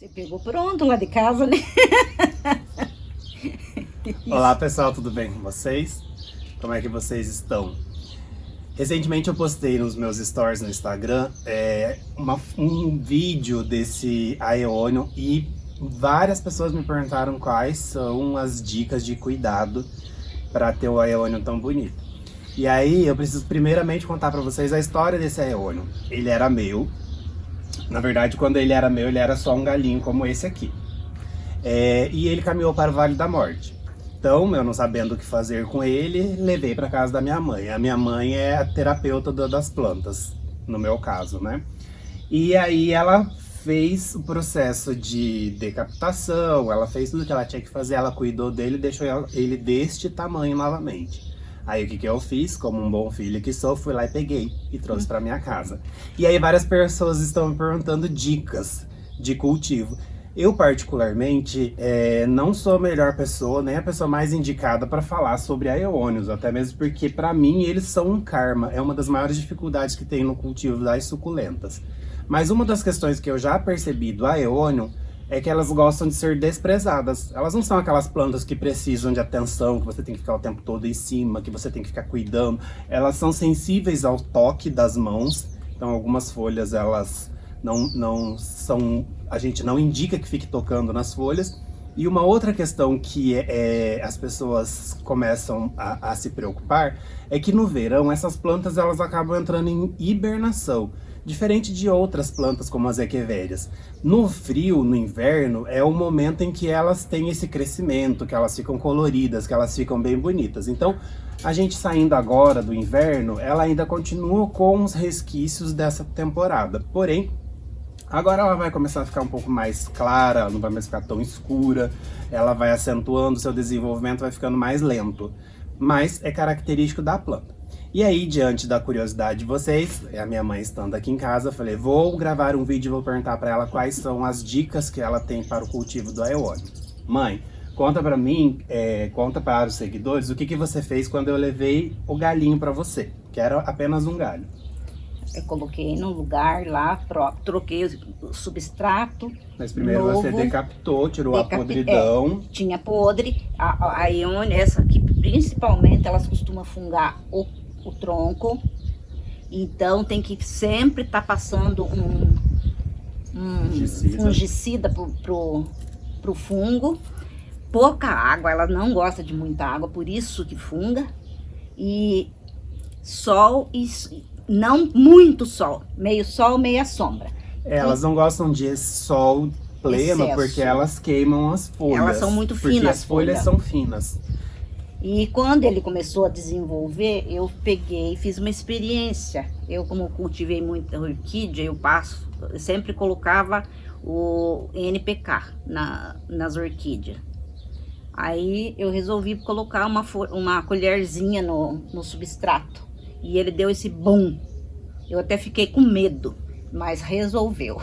Você pegou pronto lá de casa, né? Olá pessoal, tudo bem com vocês? Como é que vocês estão? Recentemente eu postei nos meus stories no Instagram um vídeo desse aeônio e várias pessoas me perguntaram quais são as dicas de cuidado para ter o aeônio tão bonito. E aí eu preciso primeiramente contar para vocês a história desse aeônio. Ele era meu. Na verdade, quando ele era meu, ele era só um galinho como esse aqui. E ele caminhou para o Vale da Morte. Então, eu não sabendo o que fazer com ele, levei para casa da minha mãe. A minha mãe é a terapeuta das plantas, no meu caso, né? E aí ela fez o processo de decapitação, ela fez tudo que ela tinha que fazer, ela cuidou dele e deixou ele deste tamanho novamente. Aí o que eu fiz, como um bom filho que sou, fui lá e peguei e trouxe para minha casa. E aí várias pessoas estão me perguntando dicas de cultivo. Eu particularmente não sou a melhor pessoa, nem a pessoa mais indicada para falar sobre aeônios, até mesmo porque para mim eles são um karma, é uma das maiores dificuldades que tem no cultivo das suculentas. Mas uma das questões que eu já percebi do aeônio é que elas gostam de ser desprezadas. Elas não são aquelas plantas que precisam de atenção, que você tem que ficar o tempo todo em cima, que você tem que ficar cuidando. Elas são sensíveis ao toque das mãos, então algumas folhas elas não são... A gente não indica que fique tocando nas folhas. E uma outra questão que as pessoas começam a se preocupar é que no verão essas plantas elas acabam entrando em hibernação. Diferente de outras plantas como as equevérias. No frio, no inverno, é o momento em que elas têm esse crescimento, que elas ficam coloridas, que elas ficam bem bonitas. Então, a gente saindo agora do inverno, ela ainda continua com os resquícios dessa temporada. Porém, agora ela vai começar a ficar um pouco mais clara, não vai mais ficar tão escura, ela vai acentuando, seu desenvolvimento vai ficando mais lento. Mas é característico da planta. E aí, diante da curiosidade de vocês, a minha mãe estando aqui em casa, eu falei, vou gravar um vídeo e vou perguntar para ela quais são as dicas que ela tem para o cultivo do aeônio. Mãe, conta para mim, conta para os seguidores, o que você fez quando eu levei o galinho para você, que era apenas um galho. Eu coloquei num lugar lá, troquei o substrato. Mas primeiro novo, você decapitou, tirou a podridão. Tinha podre. A aeônia, essa aqui, principalmente, elas costumam fungar o tronco. Então tem que sempre estar passando um fungicida pro fungo. Pouca água, ela não gosta de muita água, por isso que funga. E sol e... Não muito sol, meio sol, meia sombra. Elas não gostam de sol pleno, excesso, porque elas queimam as folhas. Elas são muito finas. Porque as folhas são finas. E quando ele começou a desenvolver, eu peguei e fiz uma experiência. Eu, como cultivei muita orquídea, eu sempre colocava o NPK nas orquídeas. Aí eu resolvi colocar uma colherzinha no substrato. E ele deu esse boom. Eu até fiquei com medo, mas resolveu.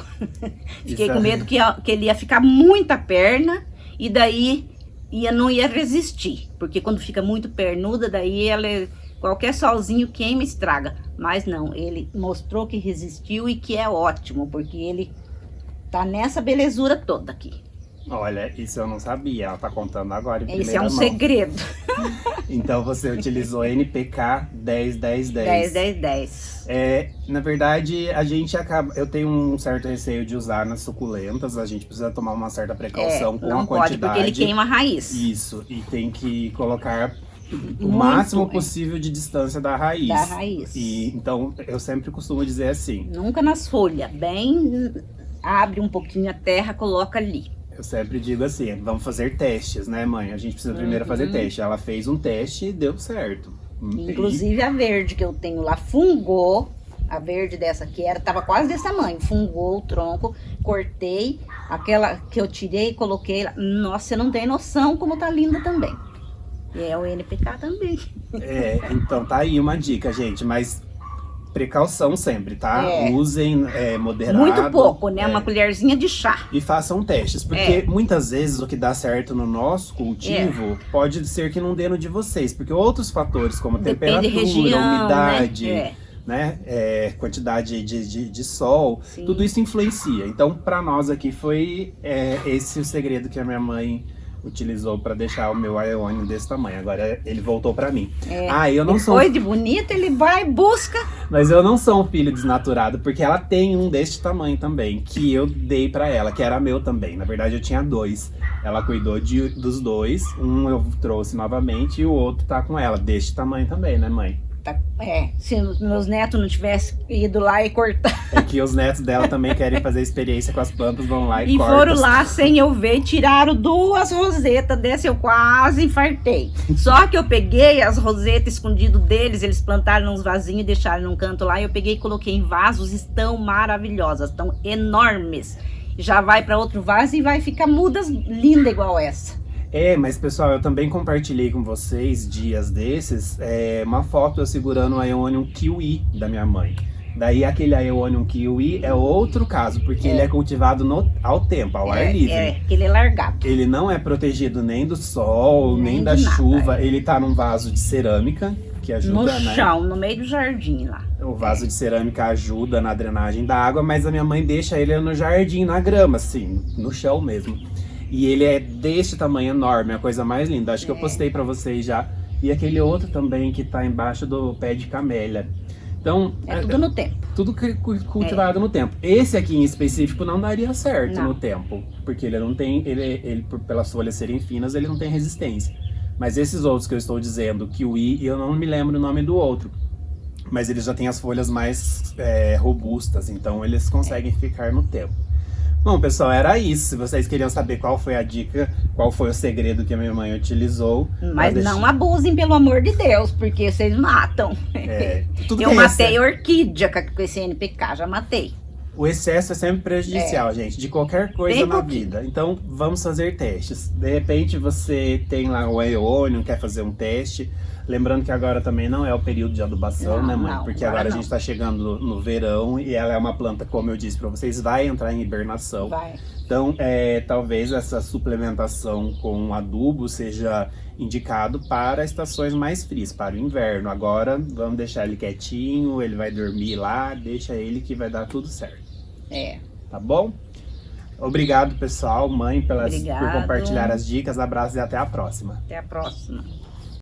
Fiquei com medo que ele ia ficar muita perna e daí não ia resistir. Porque quando fica muito pernuda, daí qualquer solzinho queima e estraga. Mas não, ele mostrou que resistiu e que é ótimo, porque ele tá nessa belezura toda aqui. Olha, isso eu não sabia, ela tá contando agora em primeira Esse é um mão. segredo. Então você utilizou NPK 10-10-10. 10-10-10. Na verdade, eu tenho um certo receio de usar nas suculentas, a gente precisa tomar uma certa precaução com a quantidade. Não pode, porque ele queima a raiz. Isso, e tem que colocar o máximo possível de distância da raiz. Da raiz. Então, eu sempre costumo dizer assim. Nunca nas folhas, abre um pouquinho a terra, coloca ali. Eu sempre digo assim, vamos fazer testes, né, mãe? A gente precisa primeiro fazer teste. Ela fez um teste e deu certo. Inclusive a verde que eu tenho lá fungou. A verde dessa aqui tava quase desse tamanho. Fungou o tronco, cortei. Aquela que eu tirei, coloquei lá. Nossa, você não tem noção como tá linda também. E é o NPK também. Então tá aí uma dica, gente. Mas precaução sempre, tá? Usem moderado. Muito pouco, né? Uma colherzinha de chá. E façam testes, porque muitas vezes o que dá certo no nosso cultivo pode ser que não dê no de vocês, porque outros fatores como temperatura, região, umidade, né? né? Quantidade de sol, Sim. tudo isso influencia. Então, para nós aqui foi esse o segredo que a minha mãe utilizou para deixar o meu aeônio desse tamanho. Agora ele voltou para mim. Eu não sou. Depois de bonito, ele vai e busca. Mas eu não sou um filho desnaturado, porque ela tem um deste tamanho também, que eu dei para ela, que era meu também. Na verdade, eu tinha 2. Ela cuidou dos 2. Um eu trouxe novamente e o outro tá com ela, deste tamanho também, né, mãe? Se meus netos não tivessem ido lá e cortar. É que os netos dela também querem fazer experiência com as plantas, vão lá e E cortam. foram lá sem eu ver, tiraram 2 rosetas desse, eu quase infartei. Só que eu peguei as rosetas escondidas deles, eles plantaram uns vasinhos e deixaram num canto lá. E eu peguei e coloquei em vasos, estão maravilhosas, estão enormes. Já vai para outro vaso e vai ficar mudas linda igual essa. Mas pessoal, eu também compartilhei com vocês, dias desses, uma foto eu segurando o Aeonium Kiwi da minha mãe. Daí aquele Aeonium Kiwi é outro caso, porque ele é cultivado ao tempo, ao ar livre. Ele é largado. Ele não é protegido nem do sol, nem da chuva. Ele tá num vaso de cerâmica, que ajuda, no chão, no meio do jardim lá. O vaso de cerâmica ajuda na drenagem da água, mas a minha mãe deixa ele no jardim, na grama, assim, no chão mesmo. E ele é deste tamanho enorme, a coisa mais linda. Acho que eu postei pra vocês já. E aquele outro também que tá embaixo do pé de camélia. Então, tudo no tempo. Tudo cultivado no tempo. Esse aqui em específico não daria certo no tempo. Porque ele não tem, ele pelas folhas serem finas, ele não tem resistência. Mas esses outros que eu estou dizendo, kiwi, eu não me lembro o nome do outro. Mas eles já têm as folhas mais robustas, então eles conseguem ficar no tempo. Bom, pessoal, era isso. Se vocês queriam saber qual foi a dica, qual foi o segredo que a minha mãe utilizou. Mas não abusem, pelo amor de Deus, porque vocês matam. Eu matei orquídea com esse NPK, já matei. O excesso é sempre prejudicial, gente, de qualquer coisa na vida. Então, vamos fazer testes. De repente, você tem lá o aeônio, quer fazer um teste. Lembrando que agora também não é o período de adubação, né, mãe? Porque agora a gente tá chegando no verão e ela é uma planta, como eu disse pra vocês, vai entrar em hibernação. Então, talvez essa suplementação com adubo seja indicado para estações mais frias, para o inverno. Agora, vamos deixar ele quietinho, ele vai dormir lá, deixa ele que vai dar tudo certo. Tá bom? Obrigado, pessoal, mãe, por compartilhar as dicas. Abraços e até a próxima. Até a próxima.